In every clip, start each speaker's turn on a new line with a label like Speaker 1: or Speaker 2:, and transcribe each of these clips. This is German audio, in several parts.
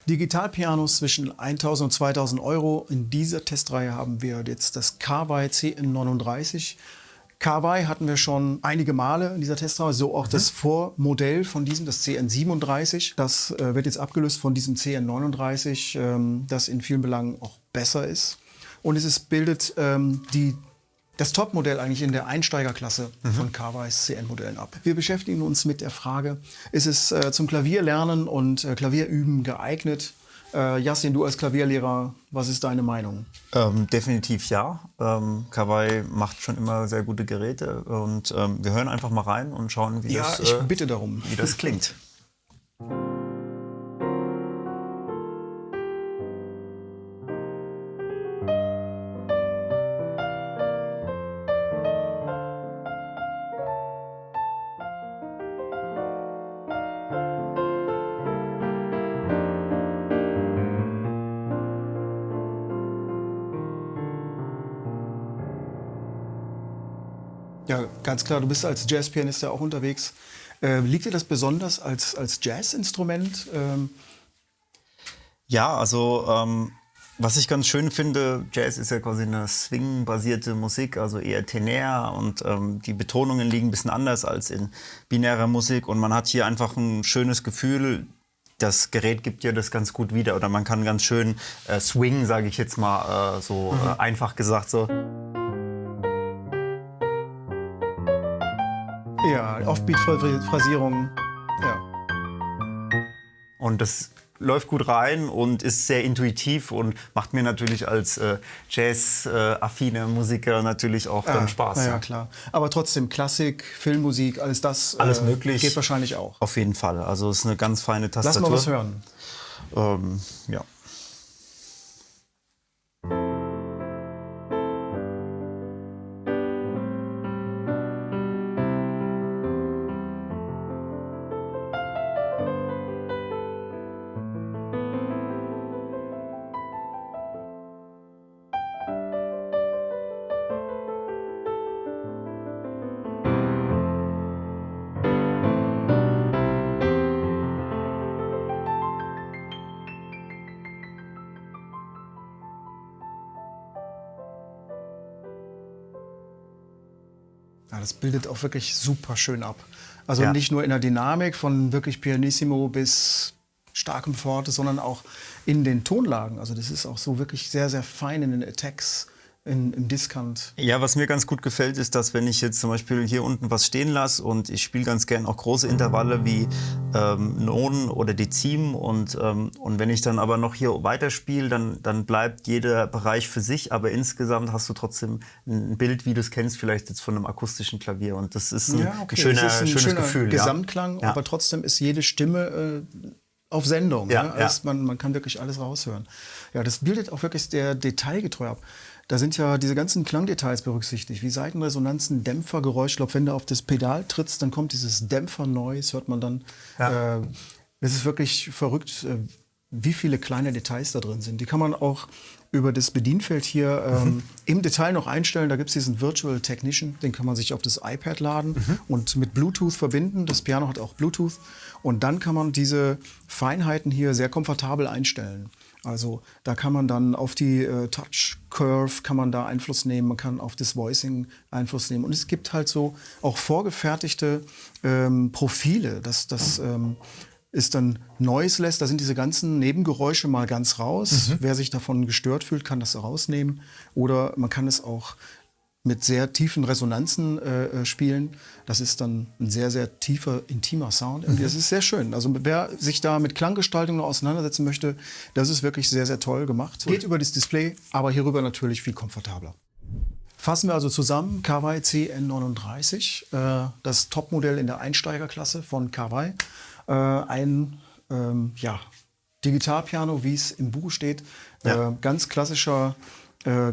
Speaker 1: Digitalpianos zwischen 1.000 und 2.000 Euro. In dieser Testreihe haben wir jetzt das Kawai CN39. Kawai hatten wir schon einige Male in dieser Testreihe, so auch das Vormodell von diesem, das CN37. Das wird jetzt abgelöst von diesem CN39, das in vielen Belangen auch besser ist. Und bildet das Topmodell eigentlich in der Einsteigerklasse von Kawais CN-Modellen ab. Wir beschäftigen uns mit der Frage, ist es zum Klavierlernen und Klavierüben geeignet? Yassin, du als Klavierlehrer, was ist deine Meinung?
Speaker 2: Definitiv ja. Kawai macht schon immer sehr gute Geräte und wir hören einfach mal rein und schauen, wie
Speaker 1: ich bitte darum.
Speaker 2: Wie das klingt.
Speaker 1: Ja, ganz klar, du bist als Jazzpianist ja auch unterwegs. Liegt dir das besonders als Jazzinstrument?
Speaker 2: Ja, also was ich ganz schön finde, Jazz ist ja quasi eine Swing-basierte Musik, also eher tenär und die Betonungen liegen ein bisschen anders als in binärer Musik und man hat hier einfach ein schönes Gefühl. Das Gerät gibt ja das ganz gut wieder oder man kann ganz schön swingen, sage ich jetzt mal einfach gesagt so.
Speaker 1: Ja, Offbeat-Phrasierung. Ja.
Speaker 2: Und das läuft gut rein und ist sehr intuitiv und macht mir natürlich als Jazz-affiner Musiker natürlich auch dann Spaß.
Speaker 1: Ja, klar. Aber trotzdem Klassik, Filmmusik, alles das
Speaker 2: alles möglich.
Speaker 1: Geht wahrscheinlich auch.
Speaker 2: Auf jeden Fall. Also es ist eine ganz feine Tastatur.
Speaker 1: Lass mal was hören.
Speaker 2: Ja.
Speaker 1: Ja, das bildet auch wirklich super schön ab. Also nicht nur in der Dynamik von wirklich Pianissimo bis starkem Forte, sondern auch in den Tonlagen. Also das ist auch so wirklich sehr, sehr fein in den Attacks, im Diskant.
Speaker 2: Ja, was mir ganz gut gefällt, ist, dass wenn ich jetzt zum Beispiel hier unten was stehen lasse und ich spiele ganz gern auch große Intervalle wie Nonen oder Dezim und wenn ich dann aber noch hier weiterspiele, dann bleibt jeder Bereich für sich, aber insgesamt hast du trotzdem ein Bild, wie du es kennst, vielleicht jetzt von einem akustischen Klavier und das ist ein schönes Gefühl.
Speaker 1: Gesamtklang, aber trotzdem ist jede Stimme auf Sendung. Man kann wirklich alles raushören. Ja, das bildet auch wirklich sehr detailgetreu ab. Da sind ja diese ganzen Klangdetails berücksichtigt, wie Seitenresonanzen, Dämpfer, Geräusch. Ich glaube, wenn du auf das Pedal trittst, dann kommt dieses Dämpfer-Noise, hört man dann. Es ist wirklich verrückt, wie viele kleine Details da drin sind. Die kann man auch über das Bedienfeld hier im Detail noch einstellen. Da gibt es diesen Virtual Technician, den kann man sich auf das iPad laden und mit Bluetooth verbinden. Das Piano hat auch Bluetooth. Und dann kann man diese Feinheiten hier sehr komfortabel einstellen. Also da kann man dann auf die Touch Curve kann man da Einfluss nehmen, man kann auf das Voicing Einfluss nehmen. Und es gibt halt so auch vorgefertigte Profile. Das ist dann noiseless, da sind diese ganzen Nebengeräusche mal ganz raus. Wer sich davon gestört fühlt, kann das rausnehmen. Oder man kann es auch mit sehr tiefen Resonanzen spielen. Das ist dann ein sehr, sehr tiefer, intimer Sound. Und das ist sehr schön. Also wer sich da mit Klanggestaltung noch auseinandersetzen möchte, das ist wirklich sehr, sehr toll gemacht. Geht über das Display, aber hierüber natürlich viel komfortabler. Fassen wir also zusammen, Kawai CN39, das Topmodell in der Einsteigerklasse von Kawai. Ein Digitalpiano, wie es im Buch steht, ganz klassischer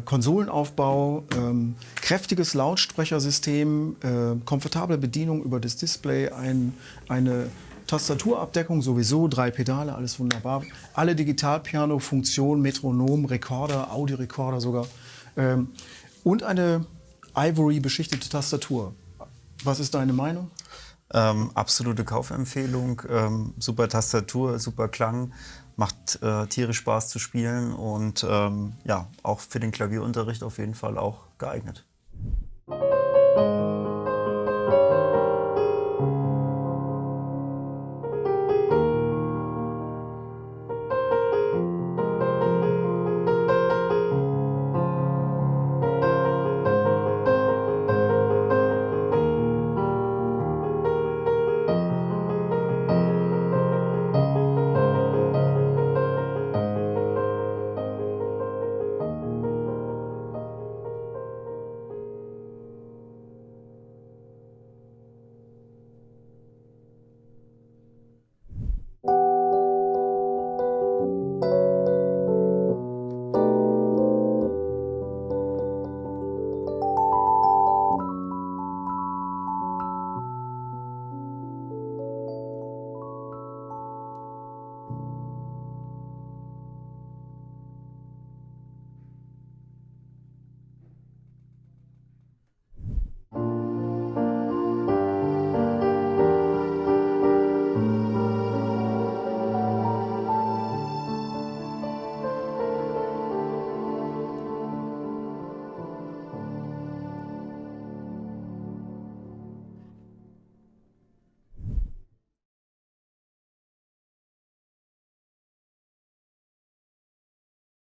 Speaker 1: Konsolenaufbau, kräftiges Lautsprechersystem, komfortable Bedienung über das Display, eine Tastaturabdeckung sowieso, 3 Pedale, alles wunderbar. Alle Digitalpiano-Funktionen, Metronom, Rekorder, Audiorekorder sogar. Und eine Ivory-beschichtete Tastatur. Was ist deine Meinung?
Speaker 2: Absolute Kaufempfehlung, super Tastatur, super Klang Macht tierisch Spaß zu spielen und ja, auch für den Klavierunterricht auf jeden Fall auch geeignet.